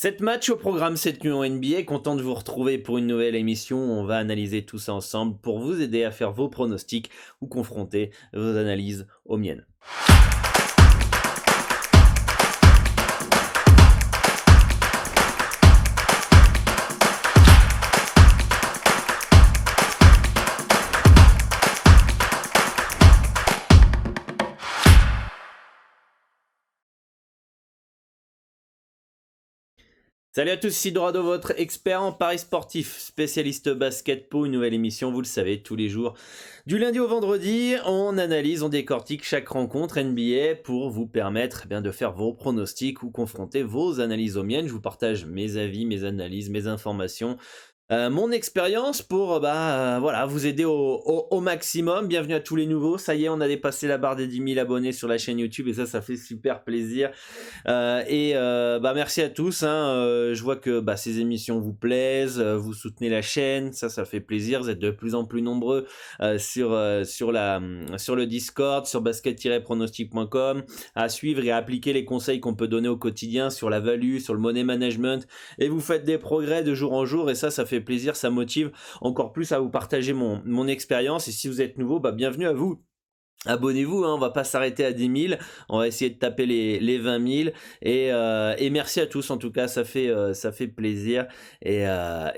Sept matchs au programme cette nuit en NBA. Content de vous retrouver pour une nouvelle émission. On va analyser tout ça ensemble pour vous aider à faire vos pronostics ou confronter vos analyses aux miennes. Salut à tous, ici Dorado, votre expert en paris sportif, spécialiste basket pour une nouvelle émission, vous le savez, tous les jours. Du lundi au vendredi, on analyse, on décortique chaque rencontre NBA pour vous permettre de faire vos pronostics ou confronter vos analyses aux miennes. Je vous partage mes avis, mes analyses, mes informations. Mon expérience pour voilà, vous aider au maximum. Bienvenue à tous les nouveaux. Ça y est, on a dépassé la barre des 10 000 abonnés sur la chaîne YouTube et ça fait super plaisir. Merci à tous. Je vois que ces émissions vous plaisent, vous soutenez la chaîne, ça fait plaisir. Vous êtes de plus en plus nombreux sur le Discord, sur basket-pronostic.com, à suivre et à appliquer les conseils qu'on peut donner au quotidien sur la value, sur le money management. Et vous faites des progrès de jour en jour et ça fait plaisir, ça motive encore plus à vous partager mon expérience. Et si vous êtes nouveau, bienvenue à vous. Abonnez-vous, on va pas s'arrêter à 10 000, on va essayer de taper les 20 000 et merci à tous en tout cas, ça fait plaisir et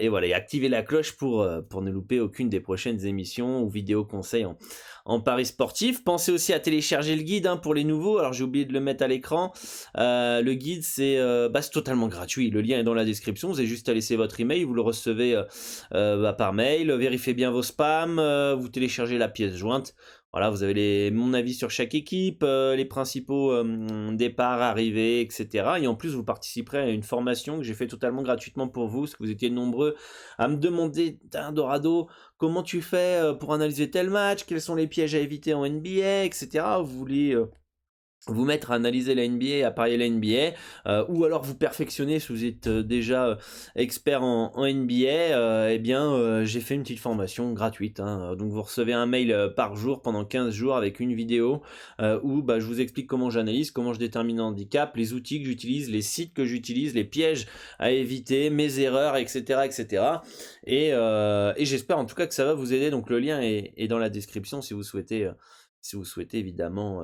voilà, et activez la cloche pour ne louper aucune des prochaines émissions ou vidéos conseils en paris sportif. Pensez aussi à télécharger le guide pour les nouveaux, alors j'ai oublié de le mettre à l'écran. Le guide c'est totalement gratuit, le lien est dans la description, vous avez juste à laisser votre email, vous le recevez par mail, vérifiez bien vos spams, vous téléchargez la pièce jointe. Voilà, vous avez mon avis sur chaque équipe, les principaux départs, arrivées, etc. Et en plus, vous participerez à une formation que j'ai fait totalement gratuitement pour vous, parce que vous étiez nombreux à me demander, Dorado, comment tu fais pour analyser tel match, quels sont les pièges à éviter en NBA, etc. Vous voulez vous mettre à analyser la NBA, à parier la NBA, ou alors vous perfectionner si vous êtes déjà expert en NBA, j'ai fait une petite formation gratuite. Donc vous recevez un mail par jour pendant 15 jours avec une vidéo où je vous explique comment j'analyse, comment je détermine un handicap, les outils que j'utilise, les sites que j'utilise, les pièges à éviter, mes erreurs, etc. etc. Et j'espère en tout cas que ça va vous aider. Donc le lien est dans la description si vous souhaitez évidemment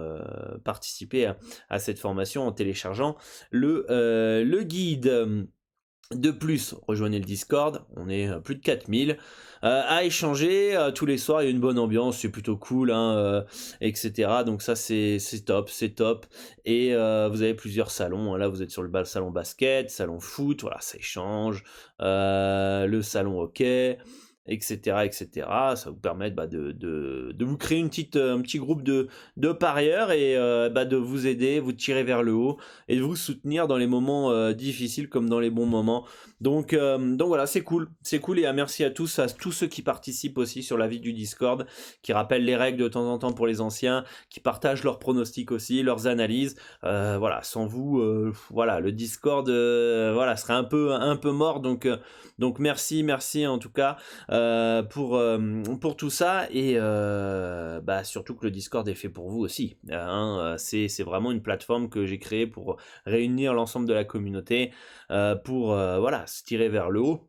participer à cette formation en téléchargeant le guide. De plus, rejoignez le Discord, on est plus de 4000 à échanger tous les soirs, il y a une bonne ambiance, c'est plutôt cool, etc. Donc ça c'est top. Et vous avez plusieurs salons, là vous êtes sur le salon basket, salon foot, voilà, ça échange, le salon hockey, etc. Ça va vous permettre de vous créer un petit groupe de parieurs et de vous aider, vous tirer vers le haut et de vous soutenir dans les moments difficiles comme dans les bons moments. Donc voilà, c'est cool et merci à tous ceux qui participent aussi sur la vie du Discord, qui rappellent les règles de temps en temps pour les anciens, qui partagent leurs pronostics aussi, leurs analyses. Voilà, sans vous, voilà, le Discord serait un peu mort. Donc merci en tout cas pour tout ça et surtout que le Discord est fait pour vous aussi. C'est vraiment une plateforme que j'ai créée pour réunir l'ensemble de la communauté pour se tirer vers le haut.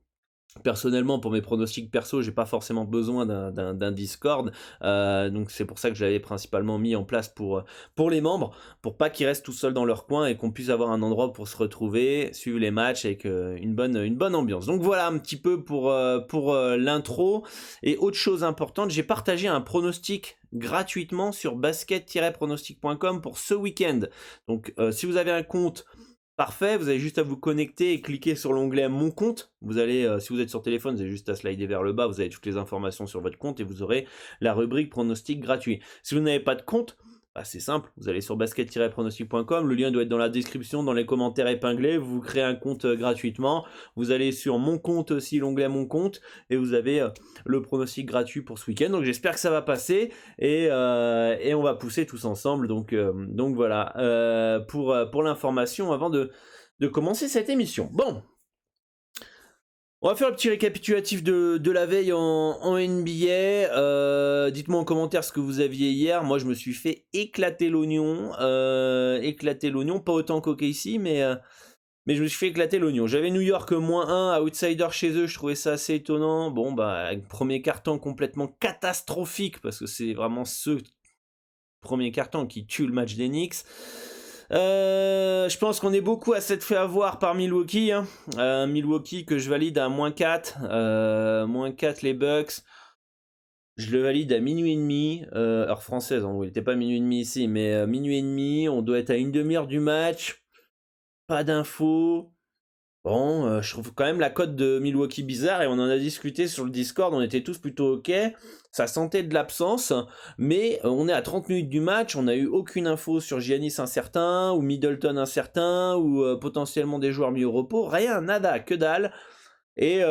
Personnellement, pour mes pronostics perso, j'ai pas forcément besoin d'un Discord, donc c'est pour ça que je l'avais principalement mis en place pour les membres, pour pas qu'ils restent tout seuls dans leur coin et qu'on puisse avoir un endroit pour se retrouver, suivre les matchs avec une bonne ambiance. Donc voilà un petit peu pour l'intro. Et autre chose importante, j'ai partagé un pronostic gratuitement sur basket-pronostic.com pour ce week-end. Donc si vous avez un compte, parfait, vous avez juste à vous connecter et cliquer sur l'onglet Mon compte. Vous allez, si vous êtes sur téléphone, vous avez juste à slider vers le bas, vous avez toutes les informations sur votre compte et vous aurez la rubrique pronostic gratuit. Si vous n'avez pas de compte, c'est simple, vous allez sur basket-pronostic.com, le lien doit être dans la description, dans les commentaires épinglés, vous créez un compte gratuitement, vous allez sur Mon compte aussi, l'onglet Mon compte, et vous avez le pronostic gratuit pour ce week-end. Donc j'espère que ça va passer et on va pousser tous ensemble. Donc voilà pour l'information avant de commencer cette émission. Bon, on va faire un petit récapitulatif de la veille en NBA. Dites-moi en commentaire ce que vous aviez hier. Moi, je me suis fait éclater l'oignon. Pas autant qu'OKC, mais Mais je me suis fait éclater l'oignon. J'avais New York -1, outsider chez eux, je trouvais ça assez étonnant. Bon, bah, premier carton complètement catastrophique, parce que c'est vraiment ce premier carton qui tue le match des Knicks. Je pense qu'on est beaucoup à s'être fait avoir par Milwaukee. Hein. Milwaukee que je valide à -4. -4 les Bucks. Je le valide à minuit et demi, heure française, en gros, il n'était pas minuit et demi ici, mais minuit et demi, on doit être à une demi-heure du match, pas d'infos. Bon, je trouve quand même la cote de Milwaukee bizarre et on en a discuté sur le Discord, on était tous plutôt ok, ça sentait de l'absence, mais on est à 30 minutes du match, on n'a eu aucune info sur Giannis incertain, ou Middleton incertain, ou potentiellement des joueurs mis au repos, rien, nada, que dalle. Et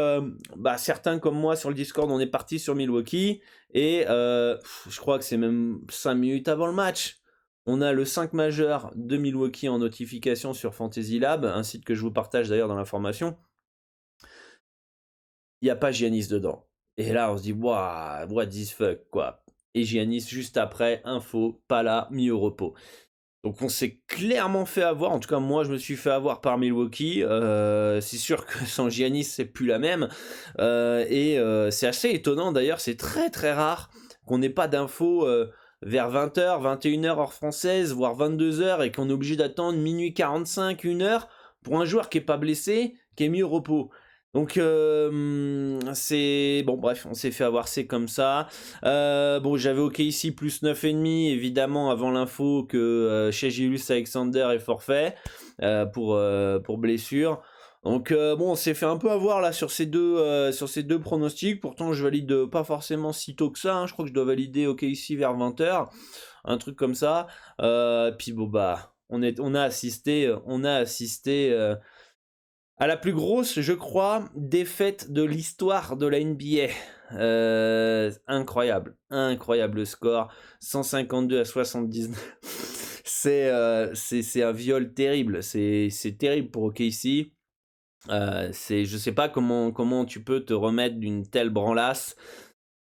bah, certains comme moi sur le Discord, on est parti sur Milwaukee. Et je crois que c'est même 5 minutes avant le match. On a le 5 majeur de Milwaukee en notification sur Fantasy Lab, un site que je vous partage d'ailleurs dans l'information. Il n'y a pas Giannis dedans. Et là, on se dit, waouh, what this fuck, quoi. Et Giannis, juste après, info, pas là, mis au repos. Donc on s'est clairement fait avoir, en tout cas moi je me suis fait avoir par Milwaukee, c'est sûr que sans Giannis c'est plus la même, c'est assez étonnant d'ailleurs, c'est très très rare qu'on n'ait pas d'infos vers 20h, 21h heure française, voire 22h et qu'on est obligé d'attendre minuit 45, 1h pour un joueur qui est pas blessé, qui est mis au repos. Donc c'est... Bon bref, on s'est fait avoir, c'est comme ça. Bon, j'avais OKC plus 9,5 évidemment avant l'info que chez Gilus Alexander est forfait pour blessure. Donc bon, on s'est fait un peu avoir là sur ces deux pronostics. Pourtant, je valide pas forcément si tôt que ça. Hein. Je crois que je dois valider OKC vers 20h, un truc comme ça. Puis bon bah, on a assisté à la plus grosse, je crois, défaite de l'histoire de la NBA. Incroyable, incroyable score, 152-79. C'est un viol terrible, c'est terrible pour OKC. Je sais pas comment tu peux te remettre d'une telle branlasse.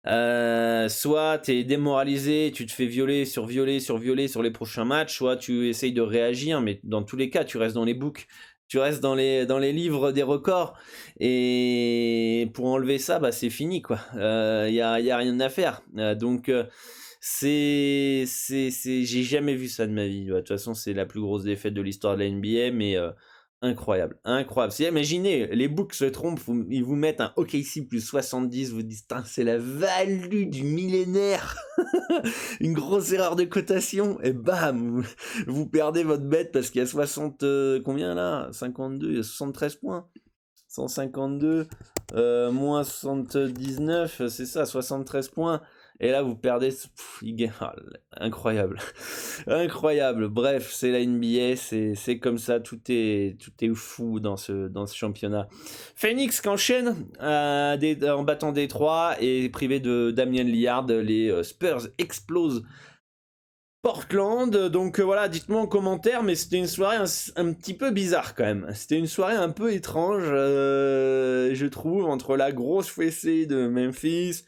Soit t'es démoralisé, tu te fais violer sur les prochains matchs, soit tu essayes de réagir, mais dans tous les cas, tu restes dans les books. Tu restes dans les livres des records et pour enlever ça, bah c'est fini quoi. Y a rien à faire. J'ai jamais vu ça de ma vie. De toute façon, c'est la plus grosse défaite de l'histoire de la NBA, mais incroyable, incroyable. Imaginez, les books se trompent, ils vous mettent un OKC plus 70, vous dites, c'est la value du millénaire. Une grosse erreur de cotation, et bam, vous perdez votre bête parce qu'il y a 60, combien là 52, il y a 73 points. 152, moins 79, c'est ça, 73 points. Et là, vous perdez. Incroyable. Incroyable. Bref, c'est la NBA, c'est comme ça. Tout est fou dans ce championnat. Phoenix qui enchaîne en battant Détroit et privé de Damian Lillard. Les Spurs explosent Portland. Donc voilà, dites-moi en commentaire, mais c'était une soirée un petit peu bizarre quand même. C'était une soirée un peu étrange, je trouve, entre la grosse fessée de Memphis.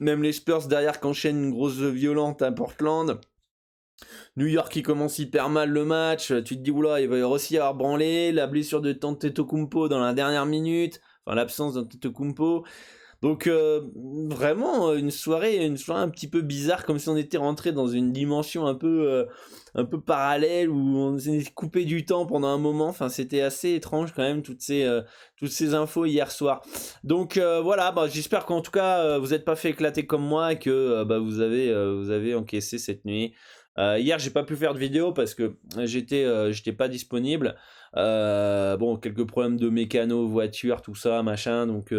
Même les Spurs derrière qu'enchaînent une grosse violente à Portland. New York qui commence hyper mal le match. Tu te dis, oula, il va aussi y avoir branlé. La blessure de Antetokounmpo dans la dernière minute. Enfin, l'absence d'Antetokounmpo. Donc, vraiment, une soirée un petit peu bizarre, comme si on était rentré dans une dimension un peu parallèle, où on s'est coupé du temps pendant un moment. Enfin, c'était assez étrange quand même, toutes ces infos hier soir. Donc, voilà, bah, j'espère qu'en tout cas, vous n'êtes pas fait éclater comme moi, et que bah, vous avez encaissé cette nuit. Hier, j'ai pas pu faire de vidéo parce que j'étais pas disponible. Bon, quelques problèmes de mécano, voiture, tout ça, machin. Donc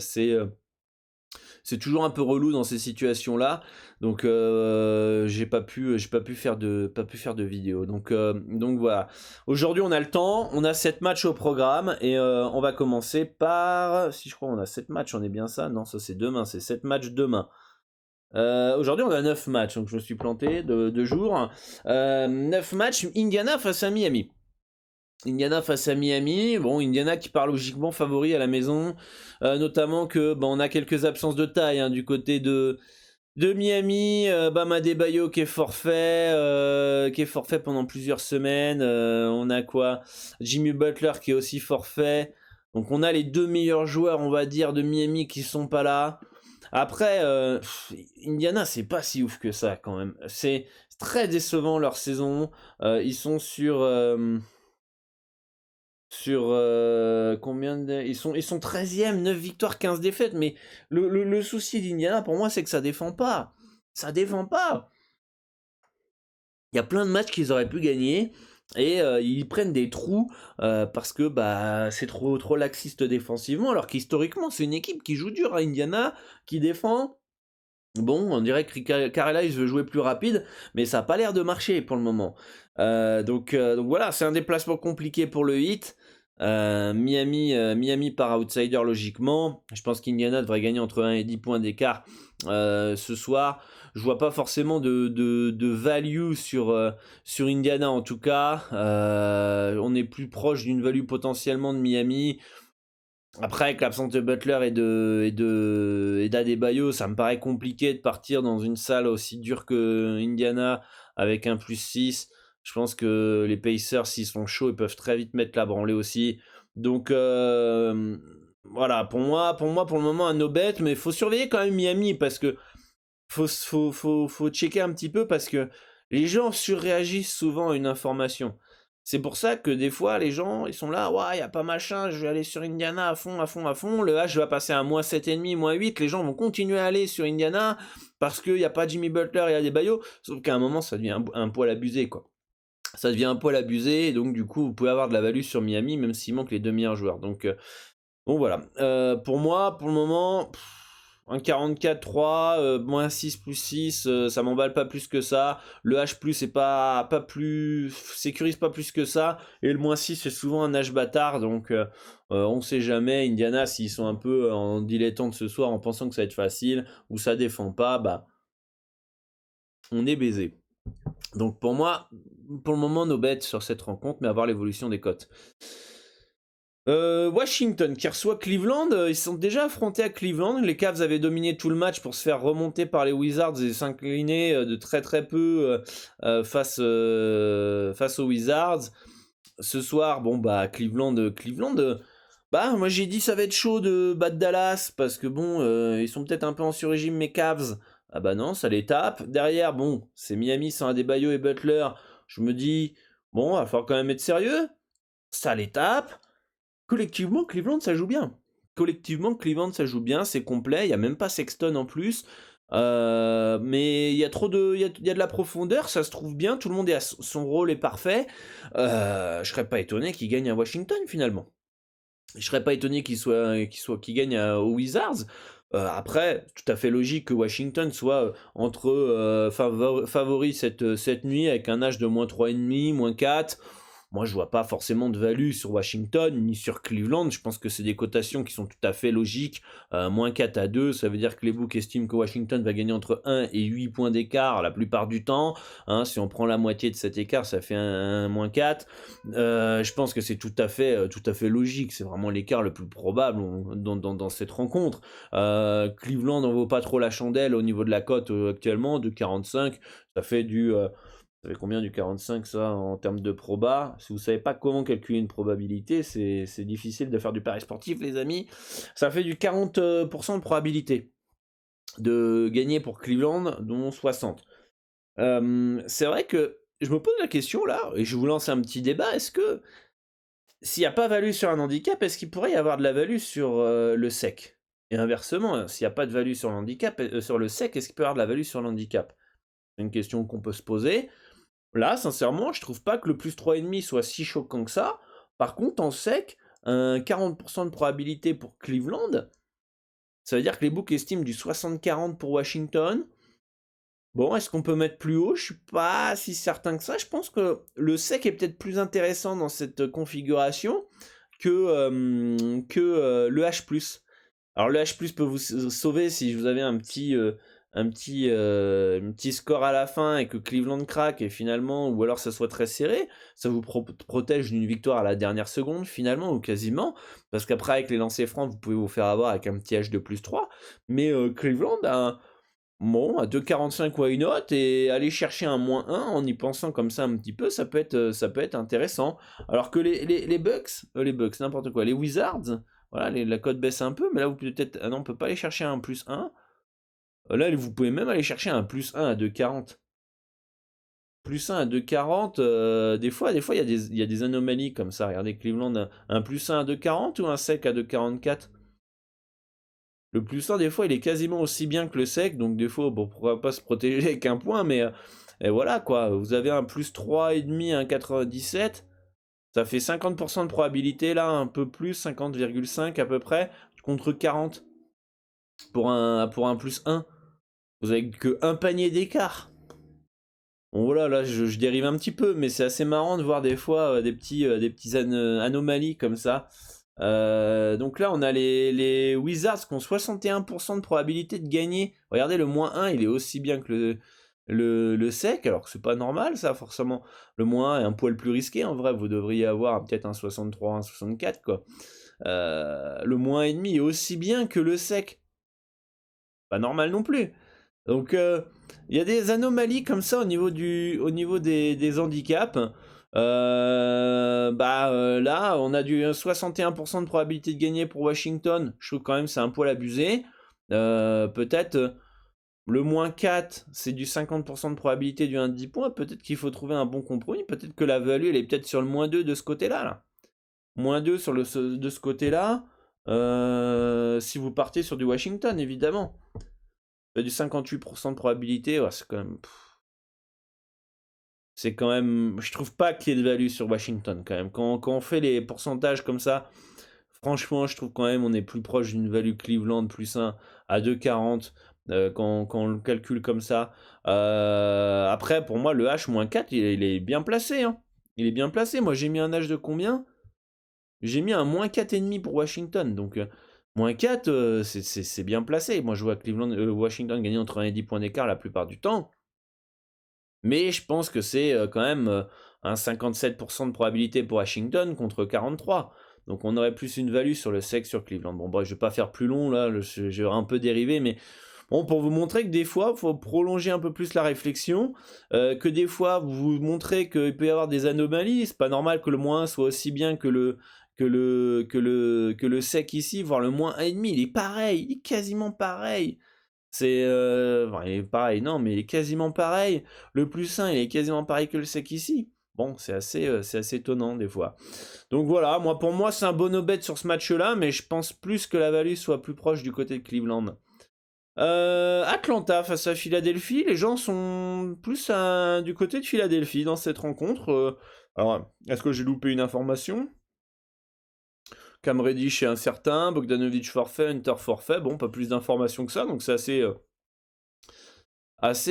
c'est toujours un peu relou dans ces situations-là. Donc j'ai pas pu faire de vidéo. Donc voilà. Aujourd'hui, on a le temps, on a 7 matchs au programme et on va commencer par, si je crois on a 7 matchs, on est bien ça. Non, ça c'est demain, c'est 7 matchs demain. Aujourd'hui on a 9 matchs, donc je me suis planté de jours. 9 matchs, Indiana face à Miami. Bon, Indiana qui part logiquement favori à la maison, notamment que on a quelques absences de taille hein, du côté de De Miami, Bam Adebayo qui est forfait pendant plusieurs semaines. On a quoi? Jimmy Butler qui est aussi forfait. Donc on a les deux meilleurs joueurs, on va dire, de Miami qui sont pas là. Après, Indiana, c'est pas si ouf que ça quand même. C'est très décevant leur saison. Ils sont sur combien de... Ils sont 13e, 9 victoires, 15 défaites, mais le souci d'Indiana pour moi c'est que ça défend pas. Ça défend pas. Il y a plein de matchs qu'ils auraient pu gagner et ils prennent des trous parce que bah c'est trop laxiste défensivement alors qu'historiquement c'est une équipe qui joue dur à Indiana, qui défend. Bon, on dirait que Carlisle veut jouer plus rapide, mais ça n'a pas l'air de marcher pour le moment. Donc voilà, c'est un déplacement compliqué pour le Heat. Miami par outsider logiquement. Je pense qu'Indiana devrait gagner entre 1 et 10 points d'écart ce soir. Je vois pas forcément de value sur Indiana en tout cas. On est plus proche d'une value potentiellement de Miami. Après, avec l'absence de Butler et d'Adebayo, ça me paraît compliqué de partir dans une salle aussi dure que Indiana avec un +6. Je pense que les Pacers, s'ils sont chauds, ils peuvent très vite mettre la branlée aussi. Donc voilà, pour le moment, un no bet, mais il faut surveiller quand même Miami parce que faut checker un petit peu parce que les gens surréagissent souvent à une information. C'est pour ça que des fois, les gens, ils sont là, ouais, y a pas machin, je vais aller sur Indiana à fond, à fond, à fond. Le H va passer à -7,5, -8. Les gens vont continuer à aller sur Indiana parce qu'il n'y a pas Jimmy Butler et Adebayo. Sauf qu'à un moment, ça devient un poil abusé, quoi. Ça devient un poil abusé, et donc du coup, vous pouvez avoir de la value sur Miami, même s'il manque les deux meilleurs joueurs. Donc voilà. Pour moi, pour le moment, un 44-3, -6 +6, ça m'emballe pas plus que ça. Le H+, est pas plus... sécurise pas plus que ça. Et le -6, c'est souvent un H bâtard, donc on sait jamais. Indiana, s'ils sont un peu en dilettante ce soir, en pensant que ça va être facile, ou ça défend pas, bah, on est baisé. Donc pour moi, pour le moment, no bet sur cette rencontre, mais à voir l'évolution des cotes. Washington qui reçoit Cleveland, ils sont déjà affrontés à Cleveland. Les Cavs avaient dominé tout le match pour se faire remonter par les Wizards et s'incliner de très très peu face aux Wizards. Ce soir, bon bah Cleveland, bah moi j'ai dit ça va être chaud de battre Dallas parce que bon, ils sont peut-être un peu en sur-régime mes Cavs. Ah bah non, ça les tape. Derrière, bon, c'est Miami sans Adebayo et Butler. Je me dis, bon, va falloir quand même être sérieux. Ça les tape. Collectivement, Cleveland, ça joue bien. Collectivement, Cleveland, ça joue bien, c'est complet. Il n'y a même pas Sexton en plus. Mais il y a il y a de la profondeur, ça se trouve bien. Tout le monde son rôle est parfait. Je serais pas étonné qu'il gagne à Washington finalement. Je serais pas étonné qu'il gagne aux Wizards. Après, tout à fait logique que Washington soit entre favori cette nuit avec un âge de -3,5, -4. Moi, je vois pas forcément de value sur Washington ni sur Cleveland. Je pense que c'est des cotations qui sont tout à fait logiques. -4 à 2, ça veut dire que les books estiment que Washington va gagner entre 1 et 8 points d'écart la plupart du temps. Hein, si on prend la moitié de cet écart, ça fait un -4. Je pense que c'est tout à fait logique. C'est vraiment l'écart le plus probable dans cette rencontre. Cleveland n'en vaut pas trop la chandelle au niveau de la cote actuellement, de 45. Ça fait ça fait combien du 45 ça en termes de proba? Si vous savez pas comment calculer une probabilité, c'est difficile de faire du pari sportif les amis. Ça fait du 40% de probabilité de gagner pour Cleveland, dont 60. C'est vrai que je me pose la question là, et je vous lance un petit débat, est-ce que s'il n'y a pas value sur un handicap, est-ce qu'il pourrait y avoir de la value sur le sec? Et inversement, s'il n'y a pas de value sur le handicap, sur le sec, est-ce qu'il peut y avoir de la value sur le handicap? C'est une question qu'on peut se poser. Là, sincèrement, je trouve pas que le +3,5 soit si choquant que ça. Par contre, en sec, un 40% de probabilité pour Cleveland, ça veut dire que les books estiment du 60-40 pour Washington. Bon, est-ce qu'on peut mettre plus haut? Je suis pas si certain que ça. Je pense que le sec est peut-être plus intéressant dans cette configuration que le H+. Alors le H+ peut vous sauver si vous avez un petit score à la fin et que Cleveland craque et finalement, ou alors ça soit très serré, ça vous protège d'une victoire à la dernière seconde finalement ou quasiment, parce qu'après avec les lancers francs vous pouvez vous faire avoir avec un petit H de +3, mais Cleveland Bon, à 2,45 why not? Et aller chercher un -1 en y pensant comme ça un petit peu, ça peut être intéressant. Alors que les Bucks, n'importe quoi, les Wizards, voilà, la cote baisse un peu, mais là vous pouvez peut-être, ah non, on peut pas aller chercher un +1. Là, vous pouvez même aller chercher un +1 à 2,40. +1 à 2,40, des fois il y a des anomalies comme ça. Regardez Cleveland, un +1 à 2,40 ou un sec à 2,44. Le +1, des fois, il est quasiment aussi bien que le sec, donc des fois, bon, pourquoi pas se protéger avec un point, mais et voilà quoi. Vous avez un +3,5 à 1,97, ça fait 50% de probabilité là, un peu plus, 50,5 à peu près, contre 40 pour un +1. Vous avez que un panier d'écart. Bon voilà, là je dérive un petit peu, mais c'est assez marrant de voir des fois des petits anomalies comme ça. Donc là on a les Wizards qui ont 61% de probabilité de gagner. Regardez, le -1 il est aussi bien que le sec, alors que c'est pas normal ça forcément. Le -1 est un poil plus risqué en vrai, vous devriez avoir peut-être un 63, un 64 quoi. Le -1,5 est aussi bien que le sec. Pas normal non plus. Donc il y a des anomalies comme ça au niveau des handicaps. Là, on a du 61% de probabilité de gagner pour Washington. Je trouve quand même c'est un poil abusé. Peut-être le -4, c'est du 50% de probabilité du 1 de 10 points. Peut-être qu'il faut trouver un bon compromis. Peut-être que la value, elle est peut-être sur le -2 de ce côté-là. Là. -2 de ce côté-là. Si vous partez sur du Washington, évidemment. Du 58% de probabilité, ouais, c'est quand même, je trouve pas qu'il y ait de value sur Washington quand même. Quand on fait les pourcentages comme ça, franchement, je trouve quand même on est plus proche d'une value Cleveland +1 à 2,40 quand on le calcule comme ça. Après, pour moi, le H-4, il est bien placé, hein. Il est bien placé. Moi, j'ai mis un H de combien? J'ai mis un -4,5 pour Washington. Donc, -4, c'est bien placé. Moi, je vois Washington gagner entre 1 et 10 points d'écart la plupart du temps. Mais je pense que c'est quand même un 57% de probabilité pour Washington contre 43. Donc on aurait plus une value sur le sec sur Cleveland. Bon, bref, je vais pas faire plus long là, j'ai un peu dérivé, mais bon, pour vous montrer que des fois, il faut prolonger un peu plus la réflexion, que des fois, vous montrez qu'il peut y avoir des anomalies. C'est pas normal que le -1 soit aussi bien que le sec ici, voire le -1,5. Il est pareil, il est quasiment pareil. Enfin, il est pareil, non, mais il est quasiment pareil. Le +1, il est quasiment pareil que le sec ici. Bon, c'est assez étonnant des fois. Donc voilà, pour moi, c'est un bon no-bet sur ce match-là, mais je pense plus que la value soit plus proche du côté de Cleveland. Atlanta face à Philadelphie, les gens sont plus du côté de Philadelphie dans cette rencontre. Alors, est-ce que j'ai loupé une information? Cam Reddish est incertain, Bogdanovic forfait, Hunter forfait. Bon, pas plus d'informations que ça, donc c'est assez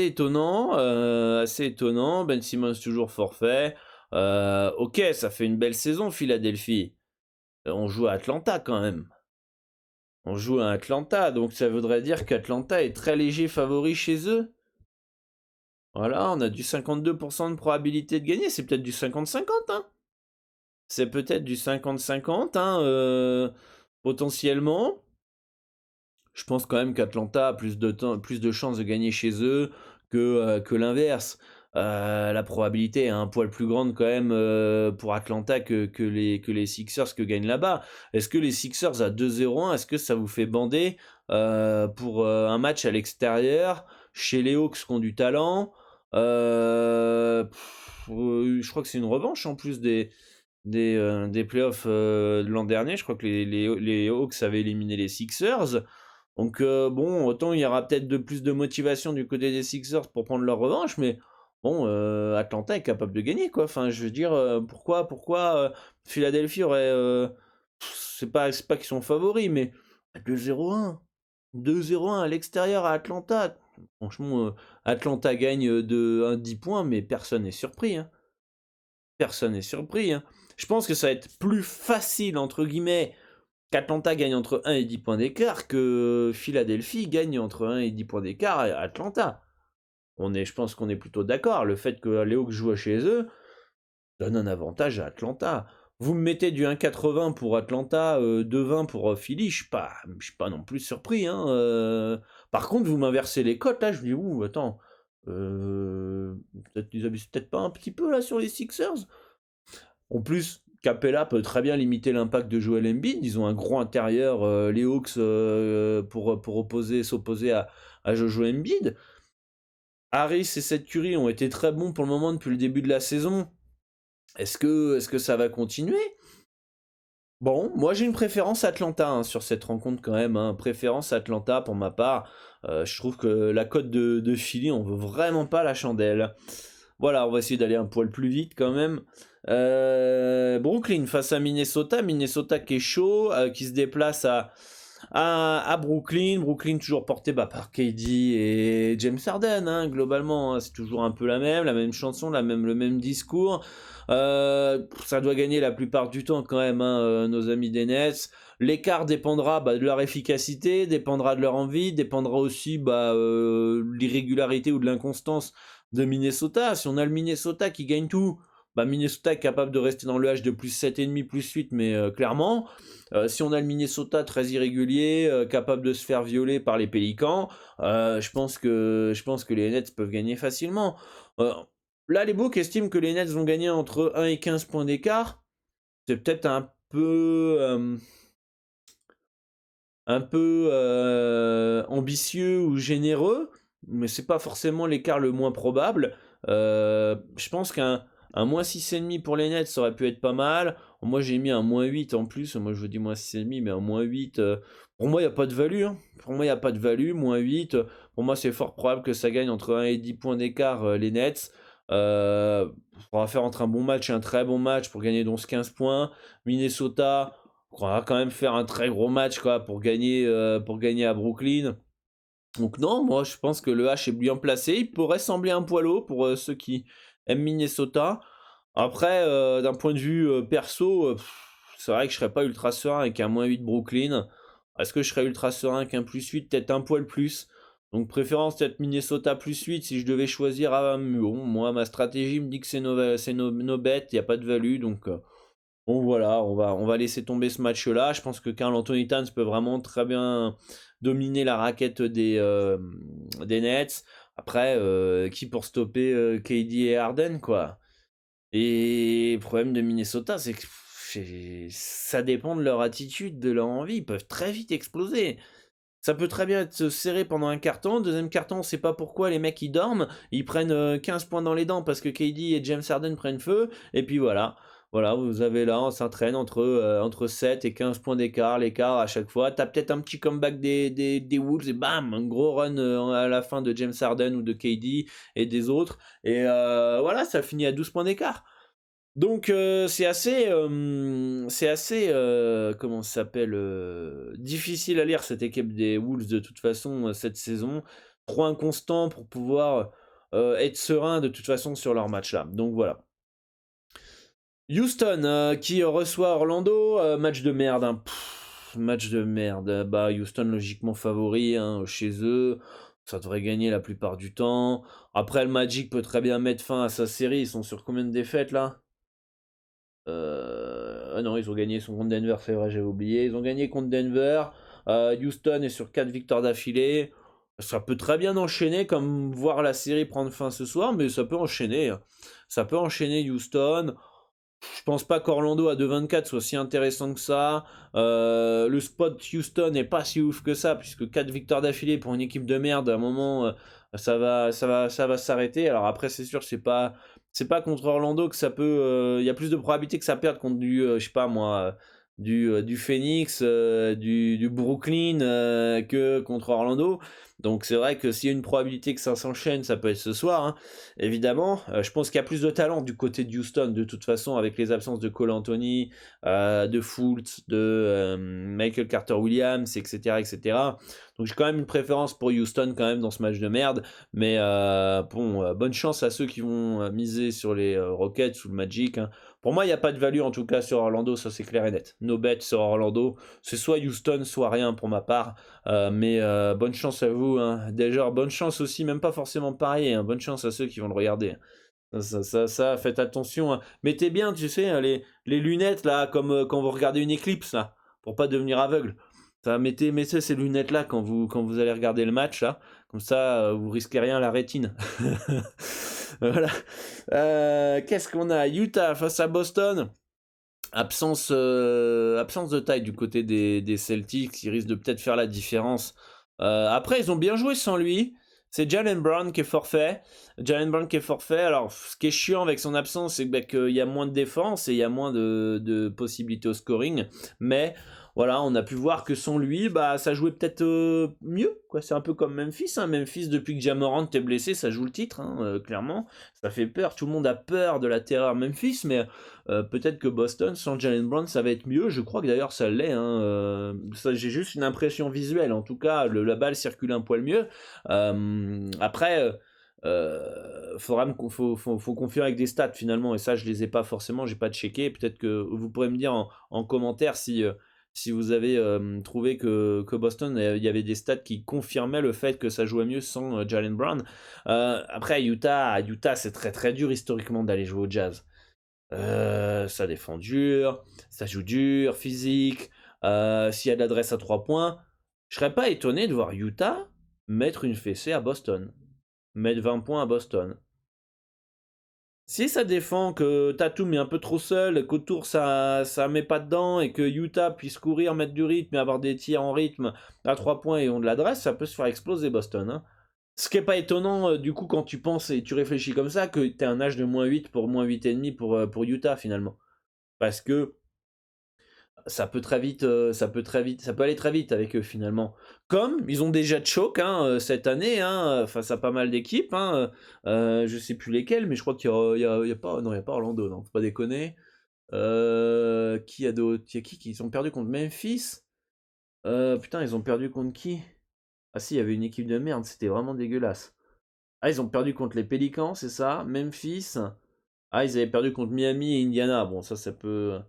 étonnant. Assez étonnant. Ben Simmons toujours forfait. Ok, ça fait une belle saison, Philadelphie. On joue à Atlanta quand même. On joue à Atlanta, donc ça voudrait dire qu'Atlanta est très léger favori chez eux. Voilà, on a du 52% de probabilité de gagner, c'est peut-être du 50-50, hein. C'est peut-être du 50-50, hein, potentiellement. Je pense quand même qu'Atlanta a plus de chances de gagner chez eux que l'inverse. La probabilité est un poil plus grande quand même pour Atlanta que les Sixers que gagnent là-bas. Est-ce que les Sixers à 2-0-1, est-ce que ça vous fait bander pour un match à l'extérieur, chez les Hawks qui ont du talent? Je crois que c'est une revanche en plus des playoffs de l'an dernier. Je crois que les Hawks avaient éliminé les Sixers. Donc bon, autant il y aura peut-être plus de motivation du côté des Sixers pour prendre leur revanche, mais bon, Atlanta est capable de gagner, quoi. Enfin, je veux dire, pourquoi Philadelphie aurait... c'est pas qu'ils sont favoris, mais 2-0-1. 2-0-1 à l'extérieur à Atlanta. Franchement, Atlanta gagne de 10 points, mais personne n'est surpris, hein. Personne n'est surpris, hein. Je pense que ça va être plus facile, entre guillemets, qu'Atlanta gagne entre 1 et 10 points d'écart, que Philadelphie gagne entre 1 et 10 points d'écart à Atlanta. Je pense qu'on est plutôt d'accord. Le fait que les Hawks jouent chez eux donne un avantage à Atlanta. Vous me mettez du 1,80 pour Atlanta, 2,20 pour Philly, je suis pas non plus surpris, hein. Par contre, vous m'inversez les cotes là, je me dis ouh, attends, peut-être ils abusent peut-être pas un petit peu là sur les Sixers. En plus, Capella peut très bien limiter l'impact de Joel Embiid. Ils ont un gros intérieur, les Hawks, pour s'opposer à Jojo Embiid. Harris et Seth Curry ont été très bons pour le moment depuis le début de la saison. Est-ce que ça va continuer? Bon, moi j'ai une préférence Atlanta hein, sur cette rencontre quand même. Hein. Préférence Atlanta pour ma part. Je trouve que la cote de Philly, on veut vraiment pas la chandelle. Voilà, on va essayer d'aller un poil plus vite quand même. Brooklyn face à Minnesota. Minnesota qui est chaud, qui se déplace à Brooklyn. Brooklyn toujours porté par KD et James Harden, hein, globalement. Hein, c'est toujours un peu la même chanson, le même discours. Ça doit gagner la plupart du temps quand même, hein, nos amis des Nets. L'écart dépendra de leur efficacité, dépendra de leur envie, dépendra aussi de l'irrégularité ou de l'inconstance de Minnesota. Si on a le Minnesota qui gagne tout, Minnesota est capable de rester dans le H de plus 7,5, plus 8, mais clairement. Si on a le Minnesota très irrégulier, capable de se faire violer par les Pélicans, je pense que les Nets peuvent gagner facilement. Euh, Là, les books estiment que les Nets vont gagner entre 1 et 15 points d'écart. C'est peut-être un peu ambitieux ou généreux, mais c'est pas forcément l'écart le moins probable. Je pense qu'un moins 6,5 pour les Nets, ça aurait pu être pas mal. Moi, j'ai mis un moins 8 en plus. Moi, je vous dis moins 6,5, mais un moins 8. Pour moi, il n'y a pas de value. Hein. Pour moi, il n'y a pas de value. Moins 8. Pour moi, c'est fort probable que ça gagne entre 1 et 10 points d'écart, les Nets. On va faire entre un bon match et un très bon match pour gagner donc 15 points. Minnesota. On va quand même faire un très gros match quoi, pour gagner à Brooklyn. Donc non, moi je pense que le H est bien placé. Il pourrait sembler un poil haut pour ceux qui aiment Minnesota. Après, d'un point de vue perso, c'est vrai que je serais pas ultra serein avec un moins 8 Brooklyn. Est-ce que je serais ultra serein avec un plus 8? Peut-être un poil plus. Donc préférence peut-être Minnesota plus 8 si je devais choisir. Bon, moi ma stratégie me dit que c'est no bet, il n'y a pas de value. Donc bon voilà, on va laisser tomber ce match-là. Je pense que Karl Anthony Towns peut vraiment très bien dominer la raquette des Nets. Après, qui pour stopper KD et Harden, quoi. Et le problème de Minnesota, c'est que ça dépend de leur attitude, de leur envie. Ils peuvent très vite exploser. Ça peut très bien être serré pendant un carton. Deuxième carton, on sait pas pourquoi les mecs ils dorment. Ils prennent 15 points dans les dents parce que KD et James Harden prennent feu. Et puis voilà. Voilà, vous avez là, on s'entraîne entre 7 et 15 points d'écart, l'écart à chaque fois. T'as peut-être un petit comeback des Wolves et bam, un gros run à la fin de James Harden ou de KD et des autres. Et voilà, ça finit à 12 points d'écart. Donc c'est assez, comment ça s'appelle, difficile à lire cette équipe des Wolves de toute façon cette saison. Trop inconstant pour pouvoir être serein de toute façon sur leur match là. Donc voilà. Houston qui reçoit Orlando, match de merde. Hein. Match de merde. Houston logiquement favori hein, chez eux. Ça devrait gagner la plupart du temps. Après le Magic peut très bien mettre fin à sa série. Ils sont sur combien de défaites là? Ah non, ils ont gagné son contre Denver, c'est vrai, j'avais oublié. Ils ont gagné contre Denver. Houston est sur 4 victoires d'affilée. Ça peut très bien enchaîner, comme voir la série prendre fin ce soir, mais ça peut enchaîner. Hein. Ça peut enchaîner Houston. Je pense pas qu'Orlando à 2,24 soit si intéressant que ça. Le spot Houston n'est pas si ouf que ça, puisque 4 victoires d'affilée pour une équipe de merde, à un moment, ça va s'arrêter. Alors après, c'est sûr, c'est pas contre Orlando que ça peut. Il y a plus de probabilité que ça perde contre je sais pas moi, du Phoenix, du Brooklyn que contre Orlando. Donc c'est vrai que s'il y a une probabilité que ça s'enchaîne, ça peut être ce soir, hein, évidemment. Je pense qu'il y a plus de talent du côté de Houston, de toute façon, avec les absences de Cole Anthony, de Fultz, de Michael Carter-Williams, etc., etc. Donc j'ai quand même une préférence pour Houston quand même dans ce match de merde. Mais bon, bonne chance à ceux qui vont miser sur les Rockets ou le Magic. Hein. Pour moi, il n'y a pas de value en tout cas sur Orlando, ça c'est clair et net. No bet sur Orlando. C'est soit Houston, soit rien pour ma part. Mais bonne chance à vous. Hein. Déjà, bonne chance aussi, même pas forcément pareil. Hein. Bonne chance à ceux qui vont le regarder. Ça, faites attention, hein. Mettez bien, tu sais, hein, les lunettes là, comme quand vous regardez une éclipse là, pour pas devenir aveugle. Ça, mettez ces lunettes là quand vous allez regarder le match là, comme ça vous risquez rien à la rétine. Voilà. Qu'est-ce qu'on a? Utah face à Boston. Absence de taille du côté des Celtics, ils risquent de peut-être faire la différence. Après, ils ont bien joué sans lui. C'est Jalen Brown qui est forfait. Jalen Brown qui est forfait. Alors, ce qui est chiant avec son absence, c'est qu'il y a moins de défense et il y a moins de possibilités au scoring. Mais voilà, on a pu voir que sans lui, bah, ça jouait peut-être mieux, quoi. C'est un peu comme Memphis, hein. Memphis, depuis que Ja Morant est blessé, ça joue le titre, hein, clairement. Ça fait peur. Tout le monde a peur de la terreur Memphis, mais peut-être que Boston, sans Jalen Brown, ça va être mieux. Je crois que d'ailleurs ça l'est, hein. Ça, j'ai juste une impression visuelle. En tout cas, la balle circule un poil mieux. Après, faut confirmer avec des stats finalement. Et ça, je les ai pas forcément. J'ai pas checké. Peut-être que vous pourrez me dire en commentaire si vous avez trouvé que Boston, il y avait des stats qui confirmaient le fait que ça jouait mieux sans Jalen Brown. Après, Utah, c'est très très dur historiquement d'aller jouer au Jazz. Ça défend dur, ça joue dur, physique. S'il y a de l'adresse à 3 points, je serais pas étonné de voir Utah mettre une fessée à Boston. Mettre 20 points à Boston. Si ça défend, que Tatum est un peu trop seul, qu'autour ça met pas dedans et que Utah puisse courir, mettre du rythme et avoir des tirs en rythme à 3 points et ont de l'adresse, ça peut se faire exploser Boston, hein. Ce qui est pas étonnant, du coup, quand tu penses et tu réfléchis comme ça, que tu un âge de -8 pour -8,5 pour Utah finalement. Parce que ça peut très vite, ça peut aller très vite avec eux finalement. Comme ils ont déjà de choc, hein, cette année, hein, face à pas mal d'équipes, hein, je sais plus lesquelles, mais je crois qu'il y a pas, non, il y a pas Orlando, non, faut pas déconner. Qui a d'autres? Il y a qui ils ont perdu contre Memphis? Putain, ils ont perdu contre qui? Ah si, il y avait une équipe de merde, c'était vraiment dégueulasse. Ah, ils ont perdu contre les Pélicans, c'est ça? Memphis. Ah, ils avaient perdu contre Miami et Indiana. Bon, ça peut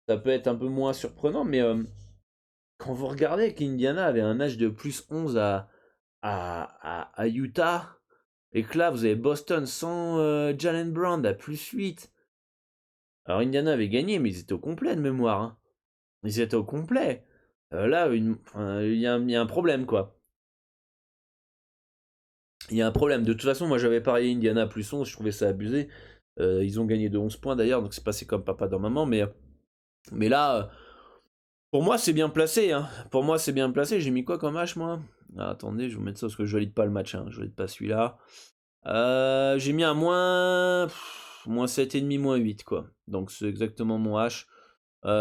être un peu moins surprenant, mais quand vous regardez qu'Indiana avait un âge de +11 à Utah, et que là, vous avez Boston sans Jalen Brown à +8. Alors, Indiana avait gagné, mais ils étaient au complet de mémoire, hein. Ils étaient au complet. Là, il y a un problème, quoi. Il y a un problème. De toute façon, moi, j'avais parié Indiana +11, je trouvais ça abusé. Ils ont gagné de 11 points, d'ailleurs, donc c'est passé comme papa dans maman, mais là, pour moi, c'est bien placé, hein. Pour moi, c'est bien placé. J'ai mis quoi comme H, moi? Ah, attendez, je vais vous mettre ça parce que je valide pas le match, hein. Je valide pas celui-là. J'ai mis un moins 7,5, -8, quoi. Donc, c'est exactement mon H.